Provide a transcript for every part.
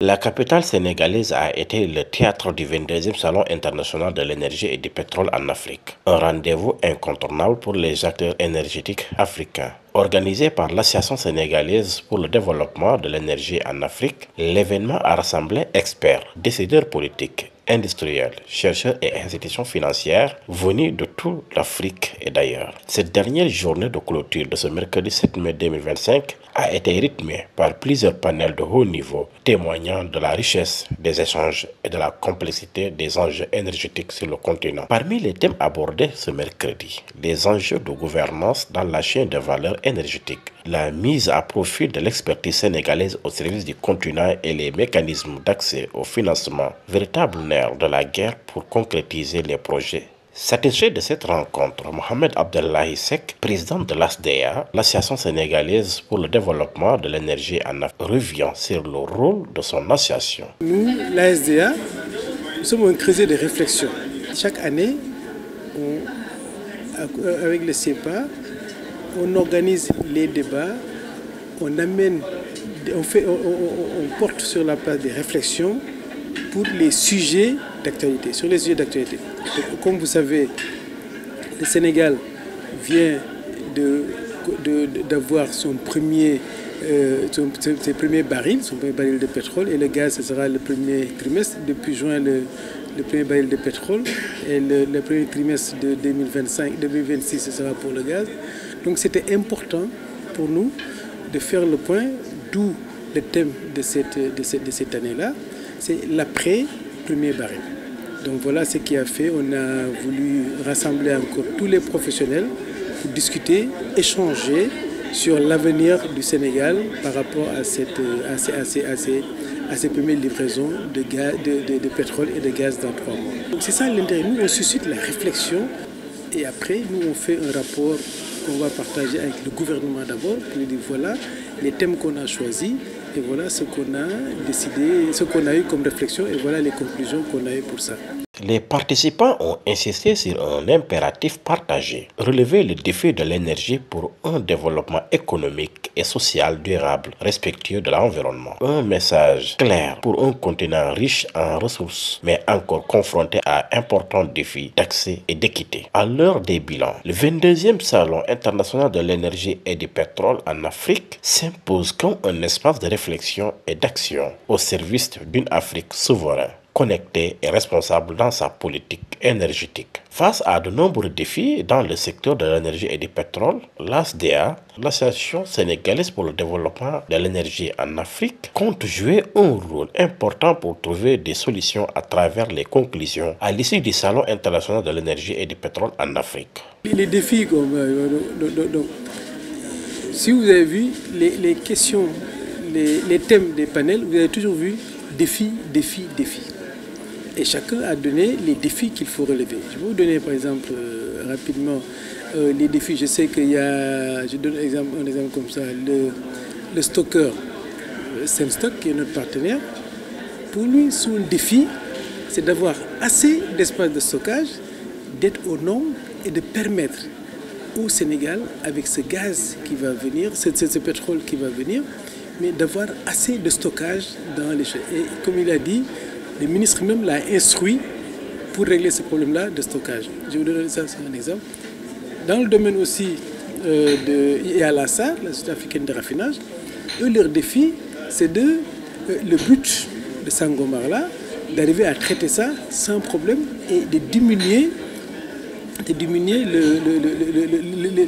La capitale sénégalaise a été le théâtre du 22e Salon international de l'énergie et du pétrole en Afrique. Un rendez-vous incontournable pour les acteurs énergétiques africains. Organisé par l'Association sénégalaise pour le développement de l'énergie en Afrique, l'événement a rassemblé experts, décideurs politiques, industriels, chercheurs et institutions financières venus de toute l'Afrique et d'ailleurs. Cette dernière journée de clôture de ce mercredi 7 mai 2025 a été rythmée par plusieurs panels de haut niveau témoignant de la richesse des échanges et de la complexité des enjeux énergétiques sur le continent. Parmi les thèmes abordés ce mercredi, les enjeux de gouvernance dans la chaîne de valeur énergétique, la mise à profit de l'expertise sénégalaise au service du continent et les mécanismes d'accès au financement, véritable nerf de la guerre pour concrétiser les projets. Satisfait de cette rencontre, Mohamed Abdellahi Seck, président de l'ASDEA, l'Association sénégalaise pour le développement de l'énergie en Afrique, revient sur le rôle de son association. Nous, l'ASDEA, nous sommes un creuset de réflexion. Chaque année, avec le CEPA, on organise les débats, on porte sur la place des réflexions pour les sujets d'actualité, sur les sujets d'actualité. Comme vous savez, le Sénégal vient d'avoir ses premiers barils de pétrole, et le gaz, ce sera le premier trimestre. Depuis juin, le premier baril de pétrole, et le premier trimestre de 2026, ce sera pour le gaz. Donc c'était important pour nous de faire le point, d'où le thème de cette année-là, c'est l'après-premier baril. Donc voilà ce qui a fait, on a voulu rassembler encore tous les professionnels pour discuter, échanger sur l'avenir du Sénégal par rapport à ces premières livraisons de pétrole et de gaz dans 3 mois. Donc c'est ça l'intérêt, nous on suscite la réflexion et après nous on fait un rapport qu'on va partager avec le gouvernement d'abord pour lui dire voilà les thèmes qu'on a choisis et voilà ce qu'on a décidé, ce qu'on a eu comme réflexion et voilà les conclusions qu'on a eues pour ça. Les participants ont insisté sur un impératif partagé, relever le défi de l'énergie pour un développement économique et social durable, respectueux de l'environnement. Un message clair pour un continent riche en ressources, mais encore confronté à importants défis d'accès et d'équité. À l'heure des bilans, le 22e Salon international de l'énergie et du pétrole en Afrique s'impose comme un espace de réflexion et d'action au service d'une Afrique souveraine, connecté et responsable dans sa politique énergétique. Face à de nombreux défis dans le secteur de l'énergie et du pétrole, l'ASDEA, l'Association sénégalaise pour le développement de l'énergie en Afrique, compte jouer un rôle important pour trouver des solutions à travers les conclusions à l'issue du Salon international de l'énergie et du pétrole en Afrique. Les défis, si vous avez vu les questions, les thèmes des panels, vous avez toujours vu défis. Et chacun a donné les défis qu'il faut relever. Je vais vous donner par exemple rapidement les défis. Je sais qu'il y a, je donne un exemple comme ça, le stockeur Semstock qui est notre partenaire. Pour lui, son défi, c'est d'avoir assez d'espace de stockage, d'être aux normes et de permettre au Sénégal, avec ce gaz qui va venir, ce pétrole qui va venir, mais d'avoir assez de stockage dans les choses. Et comme il a dit, le ministre même l'a instruit pour régler ce problème-là de stockage. Je vais vous donner ça, c'est un exemple. Dans le domaine aussi il y a la SAR, la Société africaine de raffinage, eux, leur défi, c'est le but de Sangomar-là, d'arriver à traiter ça sans problème et de diminuer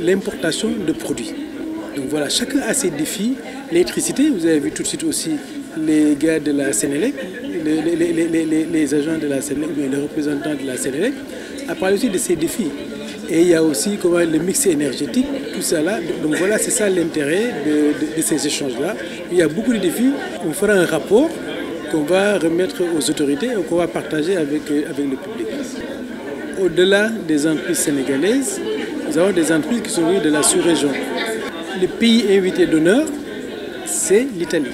l'importation de produits. Donc voilà, chacun a ses défis. L'électricité, vous avez vu tout de suite aussi les gars de la Sénélec, les agents de la Sénélec, les représentants de la Sénélec, a parlé aussi de ces défis. Et il y a aussi le mix énergétique, tout ça là. Donc voilà, c'est ça l'intérêt de ces échanges-là. Il y a beaucoup de défis. On fera un rapport qu'on va remettre aux autorités et qu'on va partager avec le public. Au-delà des entreprises sénégalaises, nous avons des entreprises qui sont venues de la sous-région. Le pays invité d'honneur, c'est l'Italie.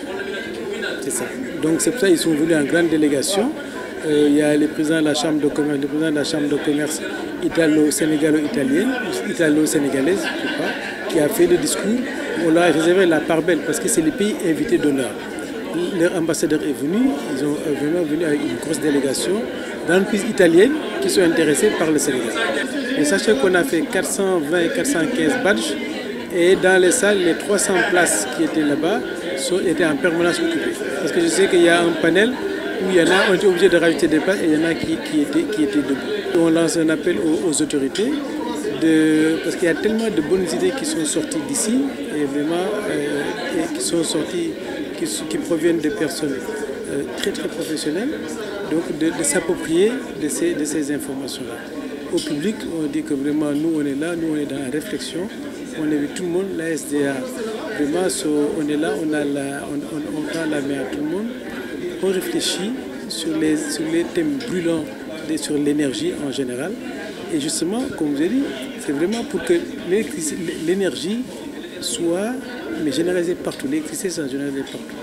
C'est ça. Donc c'est pour ça qu'ils sont venus en grande délégation. Il y a le président de la Chambre de commerce, italo-sénégalo-italienne, italo-sénégalaise, je crois, qui a fait le discours. On leur a réservé la part belle parce que c'est le pays invité d'honneur. leur ambassadeur est venu, ils ont vraiment venu avec une grosse délégation d'entreprises italiennes qui sont intéressées par le Sénégal. Et sachez qu'on a fait 420 et 415 badges et dans les salles, les 300 places qui étaient là-bas étaient en permanence occupées. Parce que je sais qu'il y a un panel où il y en a, on était obligé de rajouter des places et il y en a qui étaient debout. On lance un appel aux autorités parce qu'il y a tellement de bonnes idées qui sont sorties d'ici et vraiment et qui sont sorties, qui proviennent de personnes très très professionnelles, donc de s'approprier de ces informations-là. Au public, on dit que vraiment nous on est là, nous on est dans la réflexion, on invite tout le monde, la SDA, vraiment on est là, on tend la main à tout le monde, on réfléchit sur les thèmes brûlants sur l'énergie en général. Et justement, comme je vous ai dit, c'est vraiment pour que l'énergie soit généralisée partout, l'électricité soit généralisée partout.